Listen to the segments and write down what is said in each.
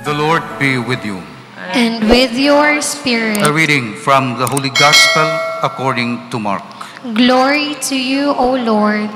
The Lord be with you. And with your spirit. A reading from the Holy Gospel according to Mark. Glory to you, O Lord.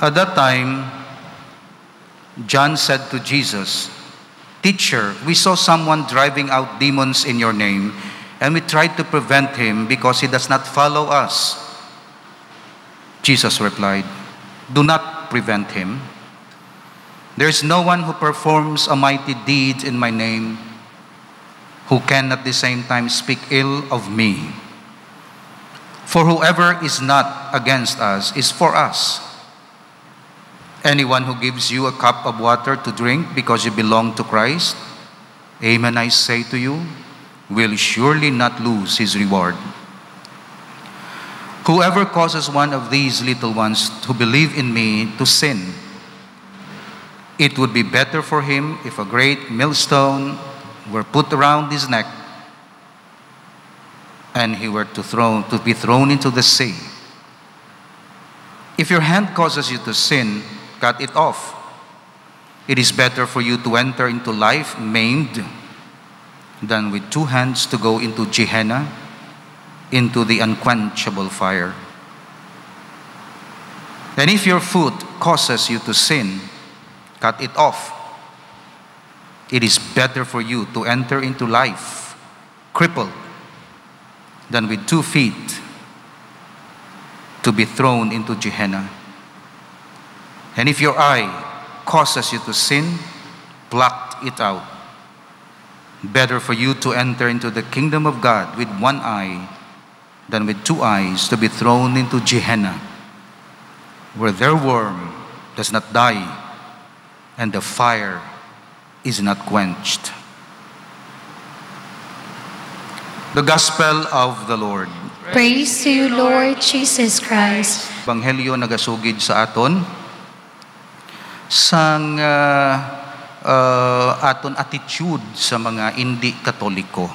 At that time, John said to Jesus, "Teacher, we saw someone driving out demons in your name, and we tried to prevent him because he does not follow us." Jesus replied, "Do not prevent him. There is no one who performs a mighty deed in my name who can at the same time speak ill of me. For whoever is not against us is for us. Anyone who gives you a cup of water to drink because you belong to Christ, amen, I say to you, will surely not lose his reward. Whoever causes one of these little ones who believe in me to sin, it would be better for him if a great millstone were put around his neck and he were to be thrown into the sea. If your hand causes you to sin, cut it off. It is better for you to enter into life maimed than with two hands to go into Gehenna, into the unquenchable fire. And if your foot causes you to sin, cut it off. It is better for you to enter into life crippled than with 2 feet to be thrown into Gehenna. And if your eye causes you to sin, pluck it out. Better for you to enter into the kingdom of God with 1 eye than with 2 eyes to be thrown into Gehenna, where their worm does not die and the fire is not quenched." The Gospel of the Lord. Praise to you, Lord Jesus Christ. Ebanghelyo nagasugid sa aton sang aton attitude sa mga hindi Katoliko.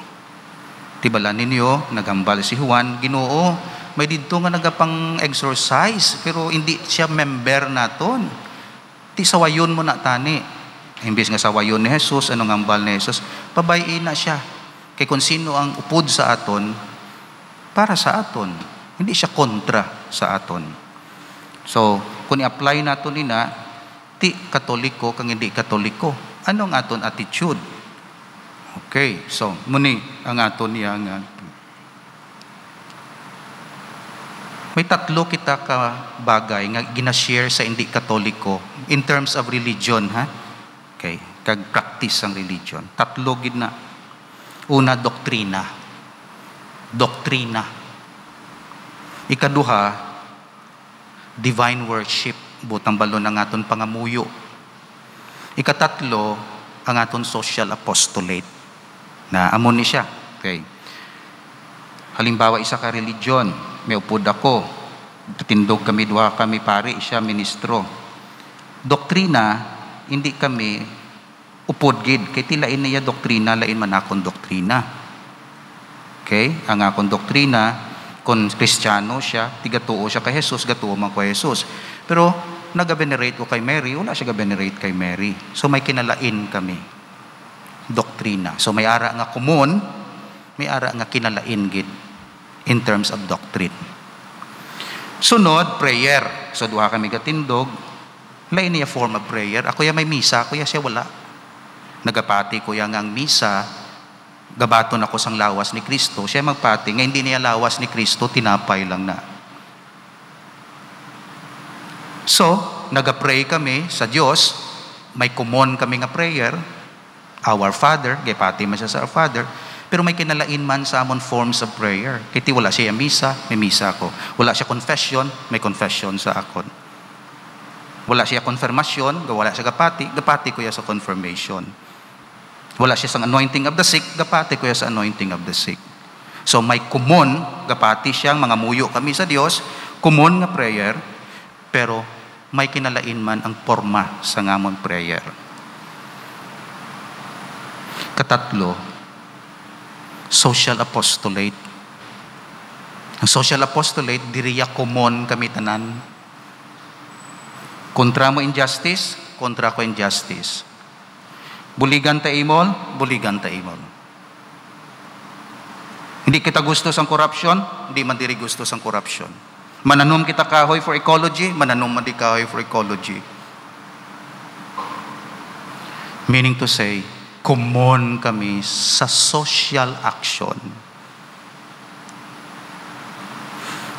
Tibala ninyo, nagambal si Juan, Ginoo, may dito nga nagapang exercise pero hindi siya member naton. Ti sawayon mo na tani. Imbis nga sawayon ni Jesus, anong ambal ni Jesus, pabayin na siya. Kay kung sino ang upod sa aton, para sa aton. Hindi siya kontra sa aton. So, kung i-apply nato nina, ti Katoliko kang hindi Katoliko, anong aton attitude? Okay, so muni ang aton yang may 3 kita ka bagay nga ginashare sa hindi Katoliko in terms of religion, ha? Okay, kag practice ang religion. 3 gid na. Una, doktrina. Doktrina. Ikaduha, divine worship, butang balon ang aton pangamuyo. Ikatatlo, ang aton social apostolate. Na amon ni siya. Okay. Halimbawa, isa ka religion, may upod ako, tindog kami, 2 kami pare, siya ministro. Doktrina, hindi kami upod gid, kay tilain niya doktrina, lain man akong doktrina. Okay? Ang akong doktrina, kung Kristiyano siya, tigatuo siya kay Jesus, gatuo man kay Jesus. Pero, nag-venerate ko kay Mary, wala siya ga-venerate kay Mary. So, may kinalain kami. Doktrina. So, may ara nga common, may ara nga kinalain gid in terms of doctrine. Sunod, prayer. So, 2 kami gatindog, lain niya form of prayer. Ako ya may misa, ako ya siya wala. Nagapati ko yang ang misa, gabaton ako sang lawas ni Kristo. Siya magpati, nga hindi niya lawas ni Kristo, tinapay lang na. So, nagapray kami sa Diyos, may common kami nga prayer, Our Father, gay pati man siya sa Our Father, pero may kinalain man sa amon forms of prayer. Kiti wala siya misa, may misa ako. Wala siya confession, may confession sa akon. Wala siya confirmation, wala siya gapati ko ya sa confirmation. Wala siya sa anointing of the sick, gapati ko ya sa anointing of the sick. So may common, gapati siyang mga muyo kami sa Dios, common nga prayer, pero may kinalain man ang porma sa ngamon prayer. Katatlo, social apostolate. Ang social apostolate, diriya common kami tanan. Kontra mo injustice, kontra ko injustice. Buligan ta imol, buligan ta imol. Hindi kita gusto sa corruption, hindi man diri gusto sa corruption. Mananom kita kahoy for ecology, mananom man di kahoy for ecology. Meaning to say, common kami sa social action.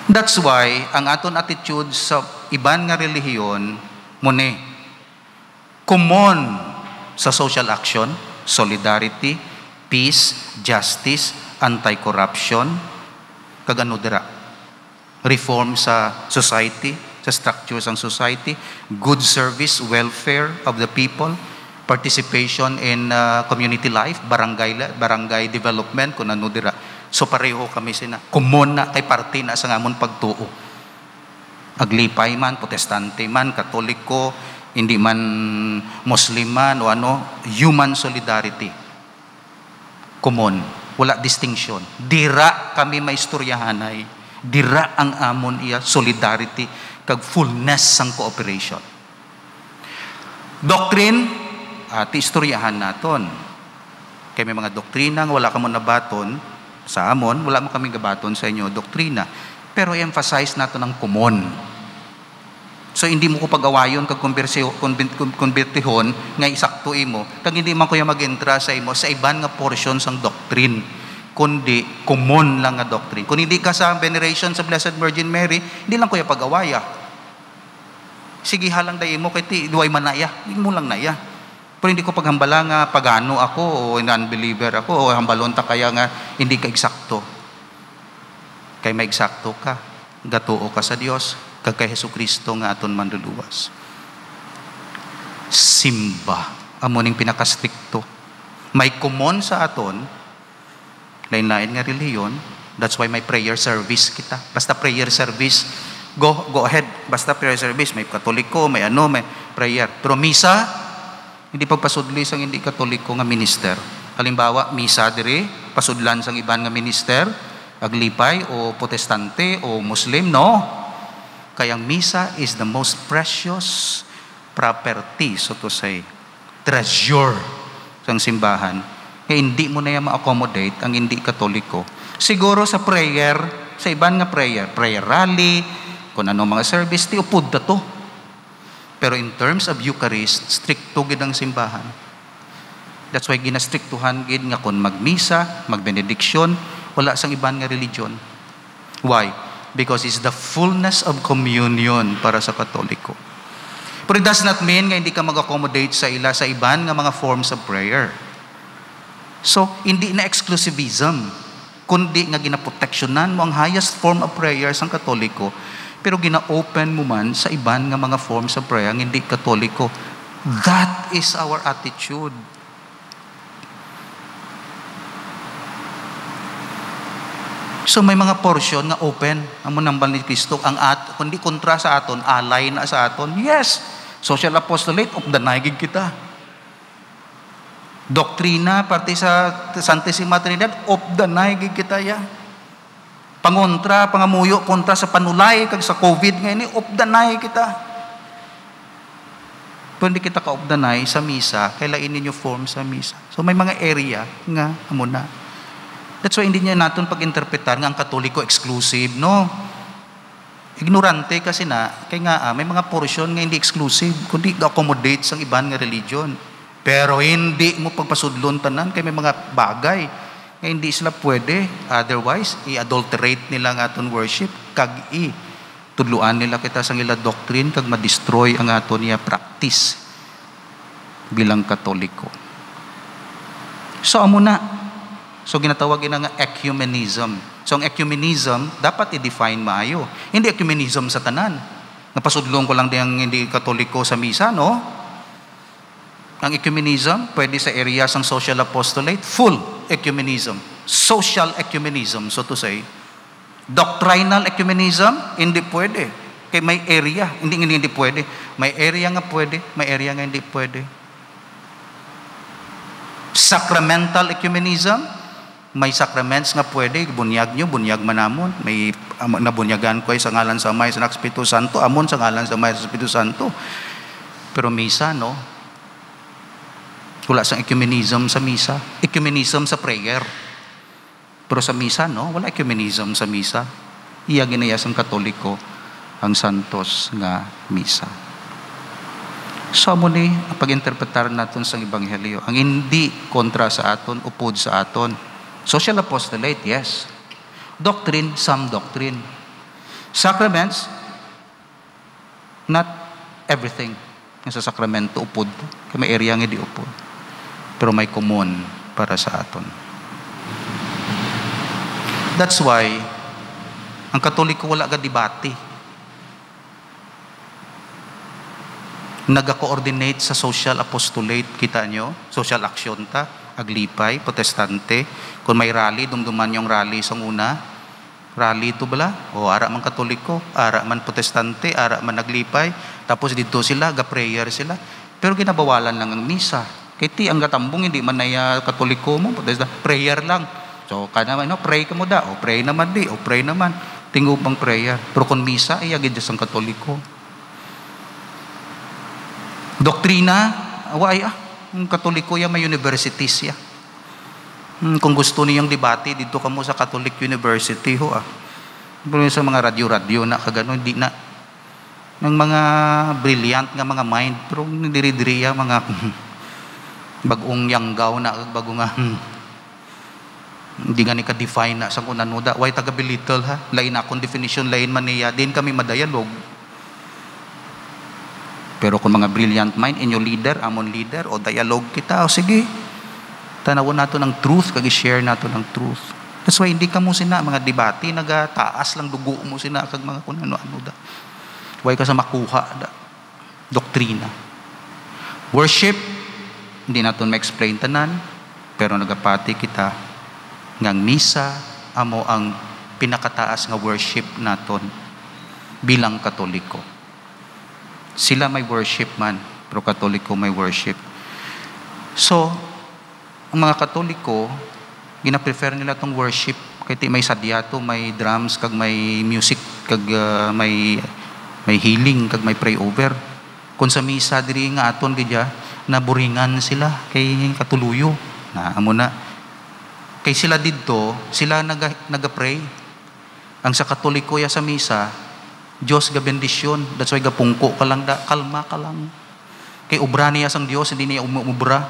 That's why, ang aton attitude sa iban nga relihiyon, mune, common sa social action, solidarity, peace, justice, anti-corruption, kagano dira. Reform sa society, sa structures ng society, good service, welfare of the people, participation in community life, barangay development, kung ano dira. So pareho kami sina. Common na kay parte na sa ngamon pagtuo. Aglipay man, protestante man, katoliko, hindi man Muslim man o ano, human solidarity. Common, wala distinction. Dira kami maistoryahanay. Dira ang amon iya solidarity kag fullness sang cooperation. Doctrine, ati istoryahan naton. Kay may mga doktrina nga wala ka mo nabaton sa amon, wala mo kami gabaton sa inyo doktrina. Pero emphasize nato ng common. So hindi mo ko pag-awayon kag konbertihon nga isakto imo, kag hindi man kuya mag-entra sa imo sa iban nga portion sang doctrine, kundi common lang nga doctrine. Kung hindi ka sa veneration sa Blessed Virgin Mary, hindi lang kuya pag-awaya. Sige halang day mo kay ti duay manaya, hindi mo lang naya. Pero hindi ko paghambala nga pagano ako o non-believer ako o hambalon ta kaya nga hindi ka eksakto. Kay may eksakto ka, gatuo ka sa Dios, kag kay Hesukristo nga aton manluluwas. Simba amo ning pinakastrikto. May common sa aton, lain-lain nga reliyon. That's why may prayer service kita. Basta prayer service, go ahead. Basta prayer service, may katoliko, may ano, may prayer. Pero misa, hindi pagpasudli sang hindi katoliko nga minister. Halimbawa, misa diri, pasudlan sang iban nga minister, aglipay o protestante o Muslim, no? Kaya ang misa is the most precious property, so to say, treasure sang simbahan. Kaya hindi mo na yan ma-accommodate ang hindi katoliko. Siguro sa prayer, sa iban nga prayer rally, kung ano mga service, ti upod na to. Pero in terms of Eucharist, stricto gid ang simbahan. That's why ginastriktuhan gid nga kung magmisa, magbenediksyon, wala sang iban nga religion. Why? Because it's the fullness of communion para sa Katoliko. But it does not mean nga hindi ka mag-accommodate sa iban nga mga forms of prayer. So, hindi na exclusivism, kundi nga ginaproteksyonan mo ang highest form of prayer sa Katoliko, pero gina-open mo man sa iban nga mga forms of prayer ang hindi Katoliko. That is our attitude. So may mga portion nga open amo nang ni Kristo ang kundi kontra sa aton, alay na sa aton. Yes, social apostolate of the naigig kita. Doktrina parte sa Santissima Trinidad of the naigig kita ya. Pangontra, pangamuyo kontra sa panulay kag sa COVID ngayon of the naigig kita. Pero hindi kita ka of the naigig sa misa, kailain ninyo form sa misa. So may mga area nga amo na. That's why hindi niya natin pag-interpretar nga ang Katoliko exclusive, no? Ignorante kasi na, kaya nga may mga portion nga hindi exclusive, kundi accommodate sa iban nga religion. Pero hindi mo pagpasudlon tanan, kaya may mga bagay nga hindi sila pwede. Otherwise, i-adulterate nila ang aton worship, kag tudluan nila kita sa ila doctrine, kag ma-destroy ang aton niya practice bilang Katoliko. So, amo na. So ginatawag ina nga ecumenism. So ang ecumenism dapat i-define maayo. Hindi ecumenism sa tanan. Napasudlong ko lang din ang hindi Katoliko sa misa, no? Ang ecumenism pwede sa area sang social apostolate, full ecumenism, social ecumenism, so to say. Doctrinal ecumenism, hindi pwede. Kaya may area, hindi pwede. May area nga pwede, may area nga hindi pwede. Sacramental ecumenism, may sacraments nga pwede, bunyag nyo, bunyag manamon. May nabunyagan ko ay sa ngalan sa Ama, sa Espiritu Santo, amon sa ngalan sa Ama, sa Espiritu Santo. Pero misa, no? Wala sang ecumenism sa misa. Ecumenism sa prayer. Pero sa misa, no? Wala ecumenism sa misa. Iya ginaya sang Katoliko ang santos nga misa. So mo ni ang pag-interpretar natin sa Ebanghelyo. Ang hindi kontra sa aton, upod sa aton. Social apostolate, yes. Doctrine, some doctrine. Sacraments, not everything. Sa sakramento, upod. Kaya may area nga di upod. Pero may common para sa aton. That's why, ang Katoliko wala ka debate. Naga-coordinate sa social apostolate, kita nyo, social action ta, aglipay, protestante. Kung may rally, dumduman yung rally sa una, rally ito bala, o ara man Katoliko, ara man protestante, ara man aglipay, tapos dito sila, ga-prayer sila. Pero ginabawalan lang ang misa. Kaya ti, ang gatambong, hindi man na Katoliko mo, prayer lang. So, kada no, pray ka mo da, o pray naman di, o pray naman. Tingog pang prayer. Pero kung misa, ay agad ang Katoliko. Doktrina, away ang Katoliko ya may universities ya. Kung gusto niyang debate, dito ka mo sa Catholic University ho Pero sa mga radyo-radyo na kagano, hindi na. Ng mga brilliant nga mga mind, pero diri-diri mga bagong yanggaw na, bagong nga, hindi nga ni ka-define na sa kung ano da. Why taga-belittle ha? Lain akong definition, lain man niya. Din kami madayalog. Pero kung mga brilliant mind, inyo leader, amon leader, o dialogue kita, o sige, tanawon nato ng truth, kag-share nato ng truth. That's why hindi ka mo sina, mga debate, nagataas lang dugo mo sina, kag mga kung ano-ano da. Why ka sa makuha da. Doktrina. Worship, hindi natin ma-explain tanan, pero nagapati kita, ngang misa, amo ang pinakataas nga worship naton bilang Katoliko. Sila may worship man, pero Katoliko may worship. So, ang mga Katoliko, gina-prefer nila tong worship. Kaya may sadyato, may drums, kag may music, kag may healing, kag may pray over. Kung sa misa, diri nga aton, gidya, naburingan sila kay katuluyo. Na, amo na. Kay sila dito, sila naga-pray. Ang sa Katoliko ya sa misa, Diyos ga bendisyon. That's why gapungko ka lang da, kalma ka lang. Kay ubra niya sang Diyos, hindi niya umubra.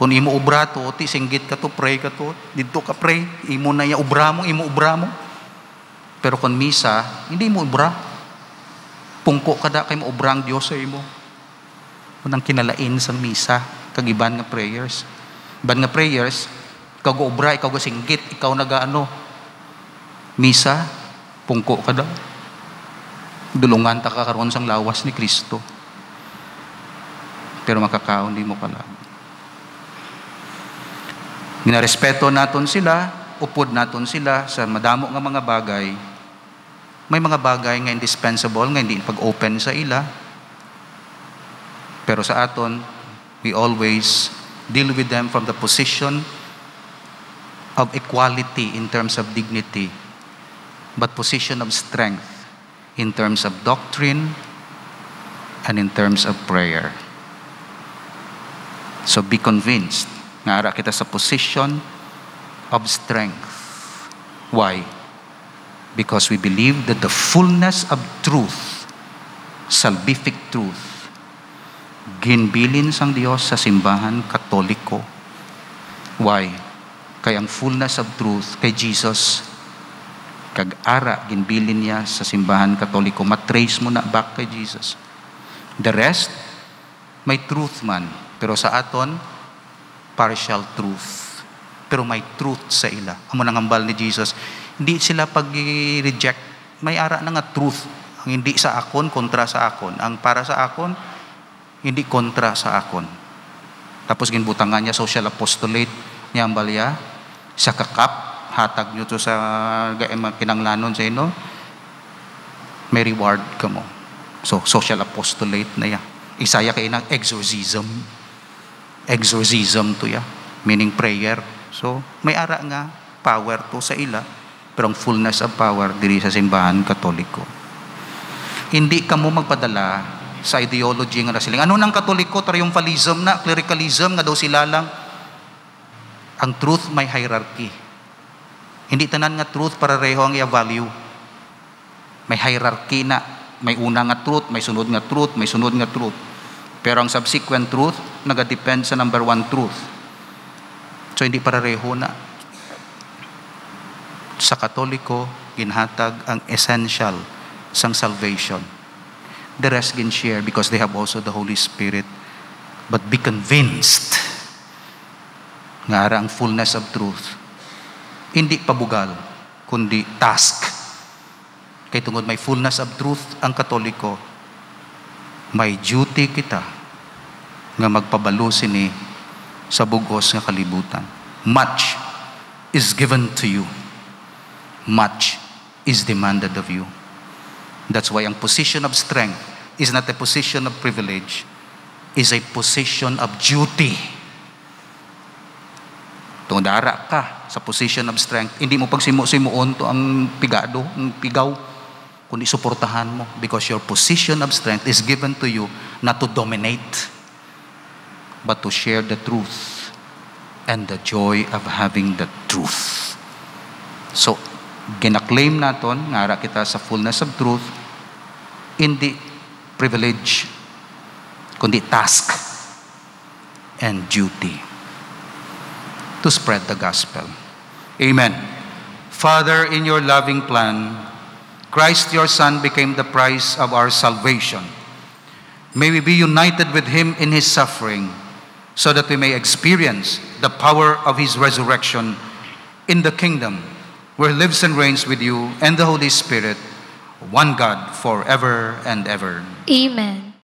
Kung imo ubra to, ti singgit ka to, pray ka to, dito ka pray, imo na ya ubra mo, imo ubra mo. Pero kung misa, hindi mo ubra. Pungko ka da, kay mo ubra ang Diyos sa imo. Unang kinalain sang misa, kagiban nga prayers. Iban nga prayers, ikaw ga ubra, ikaw ga singgit, ikaw nagaano. Misa, pungko ka da. Dulungan ta kakaroon sang lawas ni Kristo. Pero makakaon di mo pala. Minarespeto naton sila, upod naton sila sa madamo nga mga bagay. May mga bagay nga indispensable nga hindi pag-open sa ila. Pero sa aton, we always deal with them from the position of equality in terms of dignity, but position of strength in terms of doctrine and in terms of prayer. So be convinced nga ara kita sa position of strength. Why? Because we believe that the fullness of truth, salvific truth, ginbilin sang Dios sa simbahan Katoliko. Why? Kay ang fullness of truth kay Jesus, kag ara ginbilin niya sa simbahan Katoliko, matrace mo na back kay Jesus. The rest may truth man, pero sa aton partial truth, pero may truth sa ila. Amo nang hambal ni Jesus, hindi sila pag-reject, may ara na nga truth. Ang hindi sa akon kontra sa akon, ang para sa akon hindi kontra sa akon. Tapos ginbutangan niya social apostolate niya hambal ya sa kakap, hatag nyo to sa kinanglanon sa ino, may reward ka mo. So, social apostolate na ya. Isaya kay ng exorcism. Exorcism to ya. Meaning prayer. So, may ara nga power to sa ila, pero ang fullness of power diri sa simbahan Katoliko. Hindi ka mo magpadala sa ideology nga nasiling. Ano nang Katoliko? Triumphalism na, clericalism nga daw sila lang. Ang truth may hierarchy. Hindi tanan nga truth para reho ang value. May hierarchy na. May una nga truth, may sunod nga truth, may sunod nga truth. Pero ang subsequent truth, nagadepend sa number one truth. So hindi para reho na. Sa Katoliko, ginhatag ang essential sang salvation. The rest can share because they have also the Holy Spirit. But be convinced nga ara ang fullness of truth. Hindi pabugal, kundi task. Kay tungod may fullness of truth ang Katoliko, may duty kita nga magpabalo sini sa bugos nga kalibutan. Much is given to you. Much is demanded of you. That's why ang position of strength is not a position of privilege, is a position of duty. Tungod dara ka sa position of strength, hindi mo pagsimo-simuon to ang pigado, ang pigaw, kundi suportahan mo because your position of strength is given to you not to dominate, but to share the truth and the joy of having the truth. So, ginaklaim naton nga ara kita sa fullness of truth, hindi privilege, kundi task and duty to spread the gospel. Amen. Father, in your loving plan, Christ your Son became the price of our salvation. May we be united with him in his suffering so that we may experience the power of his resurrection in the kingdom where he lives and reigns with you and the Holy Spirit, one God, forever and ever. Amen.